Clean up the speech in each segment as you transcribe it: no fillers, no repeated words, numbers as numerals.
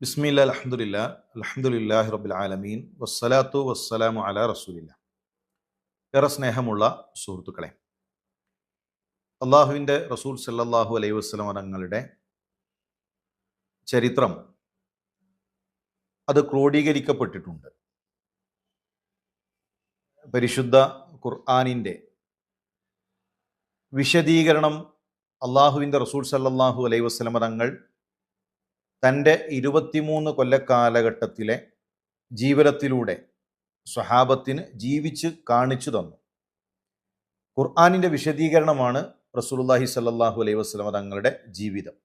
ബിസ്മില്ലാ അൽഹംദുലില്ലാ അൽഹംദുലില്ലാഹി റബ്ബിൽ ആലമീൻ വസ്സലാത്തു വസ്സലാമു അലാ റസൂലില്ലാ. ഏറെ സ്നേഹമുള്ള സുഹൃത്തുക്കളെ, അള്ളാഹുവിൻ്റെ റസൂൽ സല്ലല്ലാഹു അലൈഹി വസല്ലം തങ്ങളുടെ ചരിത്രം അത് ക്രോഡീകരിക്കപ്പെട്ടിട്ടുണ്ട്. പരിശുദ്ധ ഖുർആനിൻ്റെ വിശദീകരണം അള്ളാഹുവിൻ്റെ റസൂൽ സല്ലല്ലാഹു അലൈഹി വസല്ലം തങ്ങൾ തൻ്റെ 23 കൊല്ലക്കാലഘട്ടത്തിലെ ജീവിതത്തിലൂടെ സ്വഹാബത്തിന് ജീവിച്ച് കാണിച്ചു തന്നു. ഖുർആനിൻ്റെ വിശദീകരണമാണ് റസൂലുള്ളാഹി സ്വല്ലല്ലാഹു അലൈഹി വസല്ലം തങ്ങളുടെ ജീവിതം.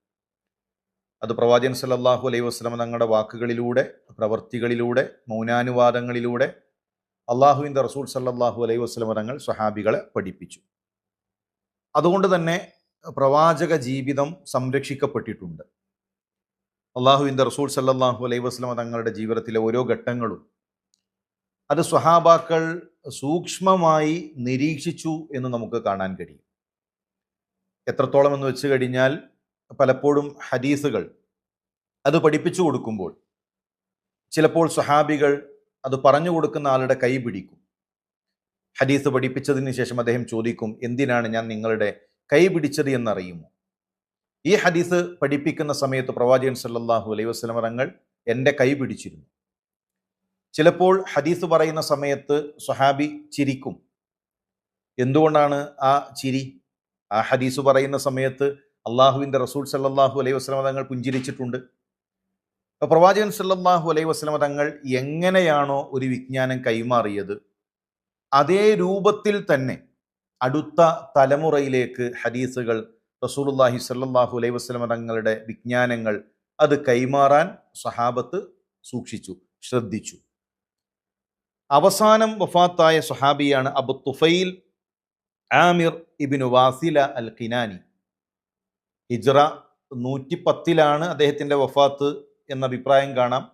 അത് പ്രവാചകൻ സ്വല്ലല്ലാഹു അലൈഹി വസല്ലം തങ്ങളുടെ വാക്കുകളിലൂടെ, പ്രവർത്തികളിലൂടെ, മൗനാനുവാദങ്ങളിലൂടെ അള്ളാഹുവിൻ്റെ റസൂൽ സ്വല്ലല്ലാഹു അലൈഹി വസല്ലം തങ്ങൾ സ്വഹാബികളെ പഠിപ്പിച്ചു. അതുകൊണ്ട് തന്നെ പ്രവാചക ജീവിതം സംരക്ഷിക്കപ്പെട്ടിട്ടുണ്ട്. അള്ളാഹുവിൻ്റെ റസൂൽ സല്ലല്ലാഹു അലൈഹി വസല്ലം തങ്ങളുടെ ജീവിതത്തിലെ ഓരോ ഘട്ടങ്ങളും അത് സ്വഹാബാക്കൾ സൂക്ഷ്മമായി നിരീക്ഷിച്ചു എന്ന് നമുക്ക് കാണാൻ കഴിയും. എത്രത്തോളം എന്ന് വെച്ച് കഴിഞ്ഞാൽ, പലപ്പോഴും ഹദീസുകൾ അത് പഠിപ്പിച്ചു കൊടുക്കുമ്പോൾ ചിലപ്പോൾ സ്വഹാബികൾ അത് പറഞ്ഞു കൊടുക്കുന്ന ആളുടെ കൈ പിടിക്കും. ഹദീസ് പഠിപ്പിച്ചതിന് ശേഷം അദ്ദേഹം ചോദിക്കും, എന്തിനാണ് ഞാൻ നിങ്ങളുടെ കൈ പിടിച്ചത് എന്നറിയുമോ? ഈ ഹദീസ് പഠിപ്പിക്കുന്ന സമയത്ത് പ്രവാചകൻ സല്ലല്ലാഹു അലൈഹി വസല്ലം തങ്ങൾ എൻ്റെ കൈ പിടിച്ചിരുന്നു. ചിലപ്പോൾ ഹദീസ് പറയുന്ന സമയത്ത് സ്വഹാബി ചിരിക്കും. എന്തുകൊണ്ടാണ് ആ ചിരി? ആ ഹദീസ് പറയുന്ന സമയത്ത് അള്ളാഹുവിൻ്റെ റസൂൽ സല്ലല്ലാഹു അലൈഹി വസല്ലം തങ്ങൾ പുഞ്ചിരിച്ചിട്ടുണ്ട്. അപ്പോൾ പ്രവാചകൻ സല്ലല്ലാഹു അലൈഹി വസല്ലം തങ്ങൾ എങ്ങനെയാണോ ഒരു വിജ്ഞാനം കൈമാറിയത്, അതേ രൂപത്തിൽ തന്നെ അടുത്ത തലമുറയിലേക്ക് ഹദീസുകൾ, റസൂലുള്ളാഹി സ്വല്ലല്ലാഹു അലൈഹി വസല്ലം തങ്ങളുടെ വിജ്ഞാനങ്ങൾ അത് കൈമാറാൻ സ്വഹാബത്ത് സൂക്ഷിച്ചു, ശ്രദ്ധിച്ചു. അവസാനം വഫാത്തായ സ്വഹാബിയാണ് അബു തുഫൈൽ ആമിർ ഇബ്നു വാസില അൽ ഖിനാനി. ഹിജ്റ 110 അദ്ദേഹത്തിൻ്റെ വഫാത്ത് എന്ന അഭിപ്രായം കാണാം.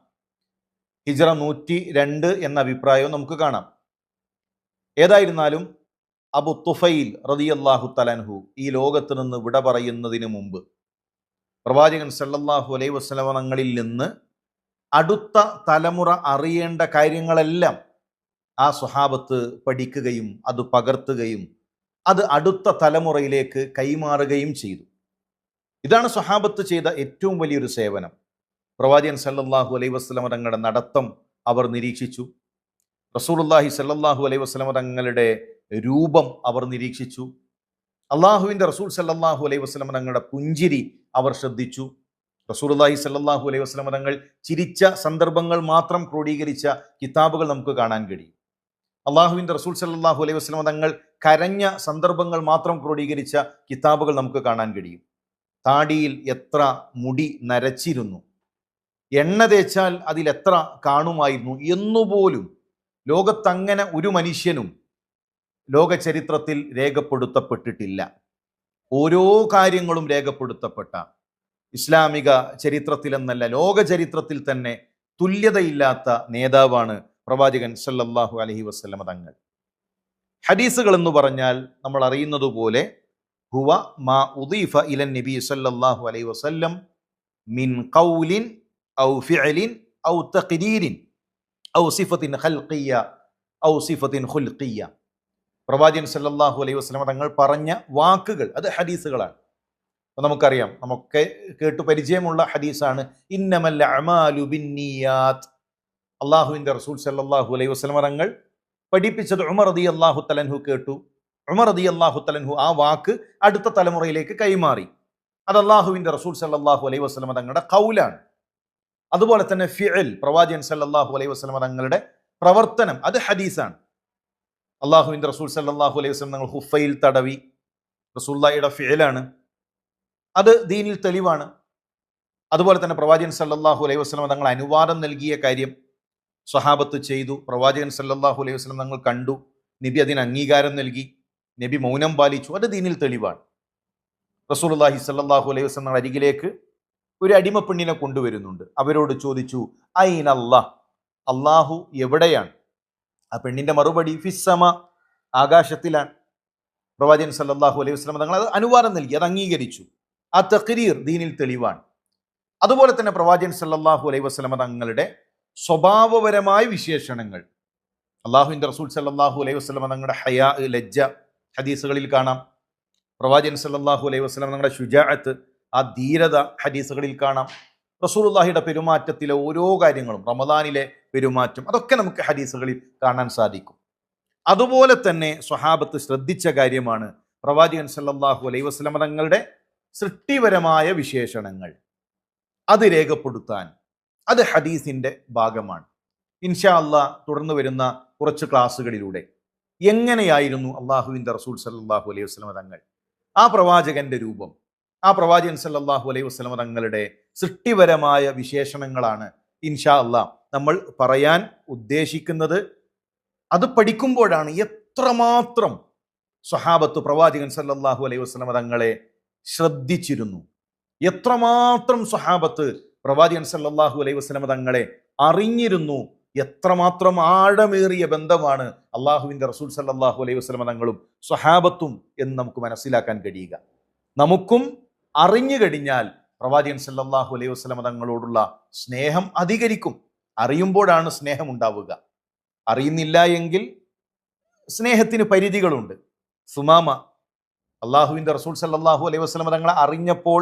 ഹിജ്റ 102 എന്ന അഭിപ്രായവും നമുക്ക് കാണാം. ഏതായിരുന്നാലും അബു തുഫൈൽ റളിയല്ലാഹു തആല അൻഹു ഈ ലോകത്ത് നിന്ന് വിട പറയുന്നതിന് മുമ്പ് പ്രവാചകൻ സല്ലല്ലാഹു അലൈഹി വസല്ലം തങ്ങളിൽ നിന്ന് അടുത്ത തലമുറ അറിയേണ്ട കാര്യങ്ങളെല്ലാം ആ സ്വഹാബത്ത് പഠിക്കുകയും അത് പകർത്തുകയും അത് അടുത്ത തലമുറയിലേക്ക് കൈമാറുകയും ചെയ്തു. ഇതാണ് സ്വഹാബത്ത് ചെയ്ത ഏറ്റവും വലിയൊരു സേവനം. പ്രവാചകൻ സല്ലല്ലാഹു അലൈഹി വസല്ലം തങ്ങളുടെ നടത്തം അവർ നിരീക്ഷിച്ചു. റസൂലുള്ളാഹി സല്ലല്ലാഹു അലൈഹി വസല്ലം തങ്ങളുടെ രൂപം അവർ നിരീക്ഷിച്ചു. അള്ളാഹുവിൻ്റെ റസൂൽ സല്ലല്ലാഹു അലൈഹി വസല്ലം തങ്ങളുടെ പുഞ്ചിരി അവർ ശ്രദ്ധിച്ചു. റസൂലുള്ളാഹി സല്ലല്ലാഹു അലൈഹി വസല്ലം തങ്ങൾ ചിരിച്ച സന്ദർഭങ്ങൾ മാത്രം ക്രോഡീകരിച്ച കിതാബുകൾ നമുക്ക് കാണാൻ കഴിയും. അള്ളാഹുവിൻ്റെ റസൂൽ സല്ലല്ലാഹു അലൈഹി വസല്ലം തങ്ങൾ കരഞ്ഞ സന്ദർഭങ്ങൾ മാത്രം ക്രോഡീകരിച്ച കിതാബുകൾ നമുക്ക് കാണാൻ കഴിയും. താടിയിൽ എത്ര മുടി നരച്ചിരുന്നു, എണ്ണ തേച്ചാൽ അതിലെത്ര കാണുമായിരുന്നു എന്നുപോലും ലോകത്തങ്ങനെ ഒരു മനുഷ്യനും ലോക ചരിത്രത്തിൽ രേഖപ്പെടുത്തപ്പെട്ടിട്ടില്ല. ഓരോ കാര്യങ്ങളും രേഖപ്പെടുത്തപ്പെട്ട ഇസ്ലാമിക ചരിത്രത്തിലെന്നല്ല, ലോക ചരിത്രത്തിൽ തന്നെ തുല്യതയില്ലാത്ത നേതാവാണ് പ്രവാചകൻ സല്ലല്ലാഹു അലൈഹി വസല്ലം തങ്ങൾ. ഹദീസുകൾ എന്ന് പറഞ്ഞാൽ നമ്മൾ അറിയുന്നത് പോലെ ഹുവ മാ ഉദീഫ ഇലൻ നബി സല്ലല്ലാഹു അലൈഹി വസല്ലം മിൻ ഖൗലിൻ ഔ ഫിഅലിൻ ഔ തഖ്ദീരിൻ ഔ സിഫത്തിൻ ഖൽഖിയ്യ ഔ സിഫത്തിൻ ഖുൽഖിയ്യ. പ്രവാചകൻ സല്ലല്ലാഹു അലൈഹി വസല്ലം തങ്ങൾ പറഞ്ഞ വാക്കുകൾ അത് ഹദീസുകളാണ്. അപ്പോൾ നമുക്കറിയാം, നമുക്ക് കേട്ടു പരിചയമുള്ള ഹദീസാണ് ഇന്നമൽ അഅ്മാലു ബിന്നിയാത്ത്. അള്ളാഹുവിൻ്റെ റസൂൽ സല്ലല്ലാഹു അലൈഹി വസല്ലം തങ്ങൾ പഠിപ്പിച്ചത് ഉമർ റളിയല്ലാഹു തആല അൻഹു കേട്ടു. ഉമർ റളിയല്ലാഹു തആല അൻഹു ആ വാക്ക് അടുത്ത തലമുറയിലേക്ക് കൈമാറി. അത് അള്ളാഹുവിൻ്റെ റസൂൽ സല്ലല്ലാഹു അലൈഹി വസല്ലം തങ്ങളുടെ ഖൗലാണ്. അതുപോലെ തന്നെ ഫിഅൽ, പ്രവാചകൻ സല്ലല്ലാഹു അലൈഹി വസല്ലം തങ്ങളുടെ പ്രവർത്തനം, അത് ഹദീസാണ്. അള്ളാഹുവിൻ്റെ റസൂൽ സല്ലല്ലാഹു അലൈഹി വസല്ലം തങ്ങൾ ഹുഫയിൽ തടവി, റസൂലുള്ളാഹിയുടെ ഫിഅലാണ്, അത് ദീനിൽ തെളിവാണ്. അതുപോലെ തന്നെ പ്രവാചകൻ സല്ലല്ലാഹു അലൈഹി വസല്ലം തങ്ങൾ അനുവാദം നൽകിയ കാര്യം സ്വഹാബത്ത് ചെയ്തു. പ്രവാചകൻ സല്ലല്ലാഹു അലൈഹി വസല്ലം തങ്ങൾ കണ്ടു, നബി അതിന് അംഗീകാരം നൽകി, നബി മൗനം പാലിച്ചു, അത് ദീനിൽ തെളിവാണ്. റസൂലുള്ളാഹി സല്ലല്ലാഹു അലൈഹി വസല്ലം തങ്ങൾ അരികിലേക്ക് ഒരു അടിമപ്പെണ്ണിനെ കൊണ്ടുവരുന്നുണ്ട്. അവരോട് ചോദിച്ചു, ഐനല്ലാഹ്, അള്ളാഹു എവിടെയാണ്? ആ പെണ്ണിന്റെ മറുപടി ഫിസ്സമ, ആകാശത്തിലാണ്. പ്രവാചകൻ സല്ലല്ലാഹു അലൈഹി വസല്ലം തങ്ങൾ അത് അനുവാദം നൽകി, അത് അംഗീകരിച്ചു. ആ തഖ്രീർ ദീനിൽ തെളിവാണ്. അതുപോലെ തന്നെ പ്രവാചകൻ സല്ലല്ലാഹു അലൈഹി വസല്ലമ തങ്ങളുടെ സ്വഭാവപരമായ വിശേഷണങ്ങൾ, അള്ളാഹുവിൻ്റെ റസൂൽ സല്ലല്ലാഹു അലൈഹി വസല്ലമ തങ്ങളുടെ ഹയാ, ലജ്ജ ഹദീസുകളിൽ കാണാം. പ്രവാചകൻ സല്ലല്ലാഹു അലൈഹി വസല്ലമ തങ്ങളുടെ ശുജാഅത്ത്, ആ ധീരത ഹദീസുകളിൽ കാണാം. റസൂലുള്ളാഹിയുടെ പെരുമാറ്റത്തിലെ ഓരോ കാര്യങ്ങളും, റമദാനിലെ പെരുമാറ്റം, അതൊക്കെ നമുക്ക് ഹദീസുകളിൽ കാണാൻ സാധിക്കും. അതുപോലെ തന്നെ സ്വഹാബത്ത് ശ്രദ്ധിച്ച കാര്യമാണ് പ്രവാചകൻ സല്ലല്ലാഹു അലൈഹി വസല്ലമ തങ്ങളുടെ സൃഷ്ടിപരമായ വിശേഷണങ്ങൾ. അത് രേഖപ്പെടുത്താൻ, അത് ഹദീസിൻ്റെ ഭാഗമാണ്. ഇൻഷാ അല്ലാഹ് തുടർന്ന് വരുന്ന കുറച്ച് ക്ലാസ്സുകളിലൂടെ എങ്ങനെയായിരുന്നു അള്ളാഹുവിൻ്റെ റസൂൽ സല്ലല്ലാഹു അലൈഹി വസല്ലമ തങ്ങൾ, ആ പ്രവാചകന്റെ രൂപം, ആ പ്രവാചകൻ സല്ലല്ലാഹു അലൈഹി വസല്ലമ തങ്ങളുടെ സൃഷ്ടിപരമായ വിശേഷണങ്ങളാണ് ഇൻഷാ അല്ലാഹ് നമ്മൾ പറയാൻ ഉദ്ദേശിക്കുന്നത്. അത് പഠിക്കുമ്പോഴാണ് എത്രമാത്രം സ്വഹാബത്ത് പ്രവാചകൻ സല്ലല്ലാഹു അലൈഹി വസല്ലമ തങ്ങളെ ശ്രദ്ധിച്ചിരുന്നു, എത്രമാത്രം സ്വഹാബത്ത് പ്രവാചകൻ സല്ലല്ലാഹു അലൈഹി വസല്ലമ തങ്ങളെ അറിഞ്ഞിരുന്നു, എത്രമാത്രം ആഴമേറിയ ബന്ധമാണ് അള്ളാഹുവിൻ്റെ റസൂൽ സല്ലല്ലാഹു അലൈഹി വസല്ലമ തങ്ങളും സ്വഹാബത്തും എന്ന് നമുക്ക് മനസ്സിലാക്കാൻ കഴിയുക. നമുക്കും അറിഞ്ഞു കഴിഞ്ഞാൽ പ്രവാചകൻ സല്ലല്ലാഹു അലൈഹി വസല്ലമ തങ്ങളോടുള്ള സ്നേഹം അധികരിക്കും. അറിയുമ്പോഴാണ് സ്നേഹം ഉണ്ടാവുക. അറിയുന്നില്ല എങ്കിൽ സ്നേഹത്തിന് പരിധികളുണ്ട്. സുമാമ അള്ളാഹുവിൻ്റെ റസൂൽ സല്ലല്ലാഹു അലൈഹി വസല്ലമ തങ്ങളെ അറിഞ്ഞപ്പോൾ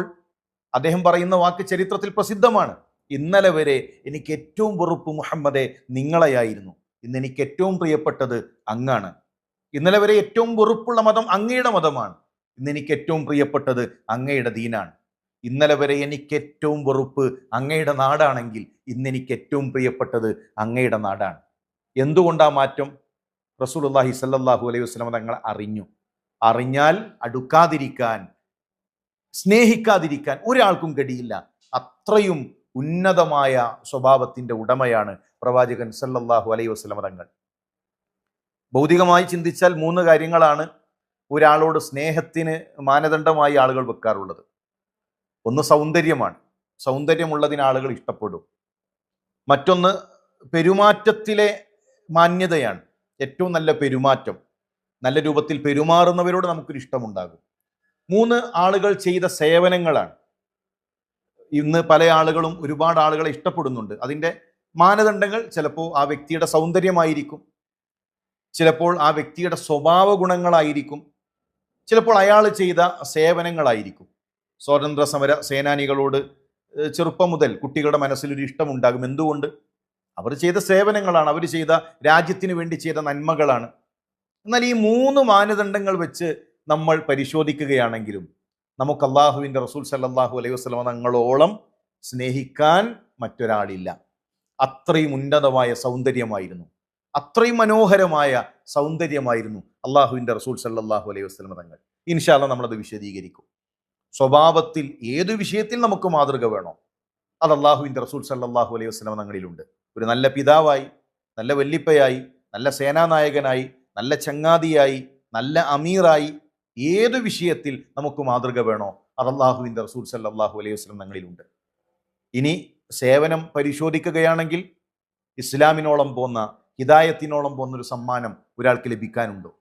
അദ്ദേഹം പറയുന്ന വാക്ക് ചരിത്രത്തിൽ പ്രസിദ്ധമാണ്. ഇന്നലെ വരെ എനിക്ക് ഏറ്റവും വെറുപ്പ് മുഹമ്മദെ നിങ്ങളെയായിരുന്നു, ഇന്ന് എനിക്ക് ഏറ്റവും പ്രിയപ്പെട്ടത് അങ്ങാണ്. ഇന്നലെ വരെ ഏറ്റവും വെറുപ്പുള്ള മതം അങ്ങയുടെ മതമാണ്, ഇന്ന് എനിക്ക് ഏറ്റവും പ്രിയപ്പെട്ടത് അങ്ങയുടെ ദീനാണ്. ഇന്നലെ വരെ എനിക്ക് ഏറ്റവും വെറുപ്പ് അങ്ങയുടെ നാടാണെങ്കിൽ ഇന്ന് എനിക്ക് ഏറ്റവും പ്രിയപ്പെട്ടത് അങ്ങയുടെ നാടാണ്. എന്തുകൊണ്ടാ മാറ്റം? റസൂലുള്ളാഹി സ്വല്ലല്ലാഹു അലൈഹി വസല്ലം തങ്ങളെ അറിഞ്ഞു. അറിഞ്ഞാൽ അടുക്കാതിരിക്കാൻ, സ്നേഹിക്കാതിരിക്കാൻ ഒരാൾക്കും കഴിയില്ല. അത്രയും ഉന്നതമായ സ്വഭാവത്തിന്റെ ഉടമയാണ് പ്രവാചകൻ സല്ലല്ലാഹു അലൈഹി വസല്ലം തങ്ങൾ. ഭൗതികമായി ചിന്തിച്ചാൽ 3 കാര്യങ്ങളാണ് ഒരാളോട് സ്നേഹത്തിന് മാനദണ്ഡമായി ആളുകൾ വെക്കാറുള്ളത്. ഒന്ന് സൗന്ദര്യമാണ്, സൗന്ദര്യമുള്ളതിന് ആളുകൾ ഇഷ്ടപ്പെടും. മറ്റൊന്ന് പെരുമാറ്റത്തിലെ മാന്യതയാണ്, ഏറ്റവും നല്ല പെരുമാറ്റം, നല്ല രൂപത്തിൽ പെരുമാറുന്നവരോട് നമുക്കൊരു ഇഷ്ടമുണ്ടാകും. 3 ആളുകൾ ചെയ്ത സേവനങ്ങളാണ്. ഇന്ന് പല ആളുകളും ഒരുപാട് ആളുകളെ ഇഷ്ടപ്പെടുന്നുണ്ട്. അതിൻ്റെ മാനദണ്ഡങ്ങൾ ചിലപ്പോൾ ആ വ്യക്തിയുടെ സൗന്ദര്യമായിരിക്കും, ചിലപ്പോൾ ആ വ്യക്തിയുടെ സ്വഭാവ ഗുണങ്ങളായിരിക്കും, ചിലപ്പോൾ അയാൾ ചെയ്ത സേവനങ്ങളായിരിക്കും. സ്വാതന്ത്ര്യ സമര സേനാനികളോട് ചെറുപ്പം മുതൽ കുട്ടികളുടെ മനസ്സിലൊരു ഇഷ്ടമുണ്ടാകും. എന്തുകൊണ്ട്? അവർ ചെയ്ത സേവനങ്ങളാണ്, അവർ ചെയ്ത രാജ്യത്തിന് വേണ്ടി ചെയ്ത നന്മകളാണ്. എന്നാൽ ഈ 3 മാനദണ്ഡങ്ങൾ വെച്ച് നമ്മൾ പരിശോധിക്കുകയാണെങ്കിലും നമുക്ക് അള്ളാഹുവിൻ്റെ റസൂൽ സല്ലല്ലാഹു അലൈഹി വസല്ലം തങ്ങളോളം സ്നേഹിക്കാൻ മറ്റൊരാളില്ല. അത്രയും ഉന്നതമായ സൗന്ദര്യമായിരുന്നു, അത്രയും മനോഹരമായ സൗന്ദര്യമായിരുന്നു അള്ളാഹുവിൻ്റെ റസൂൽ സല്ലല്ലാഹു അലൈഹി വസല്ലം തങ്ങൾ. ഇൻഷാ അല്ലാഹ് നമ്മളത് വിശദീകരിക്കും. സ്വഭാവത്തിൽ ഏത് വിഷയത്തിൽ നമുക്ക് മാതൃക വേണോ അത് അള്ളാഹുവിൻ്റെ റസൂൽ സല്ലല്ലാഹു അലൈഹി വസല്ലം തങ്ങളിലുണ്ട്. ഒരു നല്ല പിതാവായി, നല്ല വല്ലിപ്പയായി, നല്ല സേനാനായകനായി, നല്ല ചങ്ങാതിയായി, നല്ല അമീറായി, ഏത് വിഷയത്തിൽ നമുക്ക് മാതൃക വേണോ അത് അള്ളാഹുവിൻ്റെ റസൂൽ സല്ലല്ലാഹു അലൈഹി വസല്ലം തങ്ങളിലുണ്ട്. ഇനി സേവനം പരിശോധിക്കുകയാണെങ്കിൽ ഇസ്ലാമിനോളം പോന്ന, ഹിദായത്തിനോളം പോന്നൊരു സമ്മാനം ഒരാൾക്ക് ലഭിക്കാനുണ്ടോ?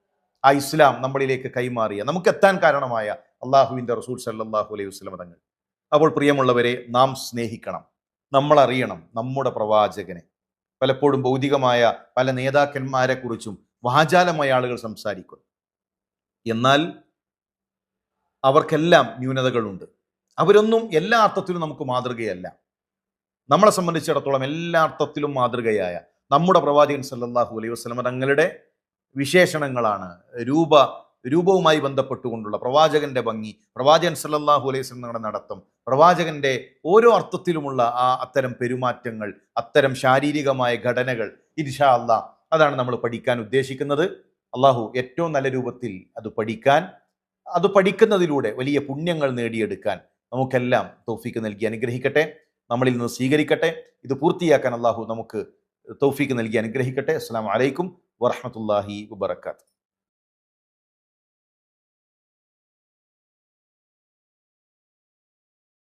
ആ ഇസ്ലാം നമ്മളിലേക്ക് കൈമാറിയ, നമുക്ക് എത്താൻ കാരണമായ അള്ളാഹുവിൻ്റെ റസൂൽ സല്ലല്ലാഹു അലൈഹി വസല്ലം തങ്ങൾ. അപ്പോൾ പ്രിയമുള്ളവരെ, നാം സ്നേഹിക്കണം, നമ്മൾ അറിയണം നമ്മുടെ പ്രവാചകനെ. പലപ്പോഴും ഭൗതികമായ പല നേതാക്കന്മാരെ കുറിച്ചും വാചാലമായ ആളുകൾ സംസാരിക്കുന്നു. എന്നാൽ അവർക്കെല്ലാം ന്യൂനതകളുണ്ട്. അവരൊന്നും എല്ലാ അർത്ഥത്തിലും നമുക്ക് മാതൃകയല്ല. നമ്മളെ സംബന്ധിച്ചിടത്തോളം എല്ലാ അർത്ഥത്തിലും മാതൃകയായ നമ്മുടെ പ്രവാചകൻ സല്ലല്ലാഹു അലൈഹി വസല്ലം തങ്ങളുടെ വിശേഷണങ്ങളാണ്, രൂപവുമായി ബന്ധപ്പെട്ടുകൊണ്ടുള്ള പ്രവാചകന്റെ ഭംഗി, പ്രവാചകൻ സല്ലല്ലാഹു അലൈഹി വസല്ലം തങ്ങളുടെ നടത്തം, പ്രവാചകന്റെ ഓരോ അർത്ഥത്തിലുമുള്ള അത്തരം പെരുമാറ്റങ്ങൾ, അത്തരം ശാരീരികമായ ഘടനകൾ, ഇൻഷാ അല്ലാഹ് അതാണ് നമ്മൾ പഠിക്കാൻ ഉദ്ദേശിക്കുന്നത്. അള്ളാഹു ഏറ്റവും നല്ല രൂപത്തിൽ അത് പഠിക്കാൻ, അത് പഠിക്കുന്നതിലൂടെ വലിയ പുണ്യങ്ങൾ നേടിയെടുക്കാൻ നമുക്കെല്ലാം തൗഫീക്ക് നൽകി അനുഗ്രഹിക്കട്ടെ, നമ്മളിൽ നിന്ന് സ്വീകരിക്കട്ടെ. ഇത് പൂർത്തിയാക്കാൻ അള്ളാഹു നമുക്ക് തൗഫീക്ക് നൽകി അനുഗ്രഹിക്കട്ടെ. അസ്സലാമു അലൈക്കും വറഹ്മത്തുള്ളാഹി വബറകാതുഹു.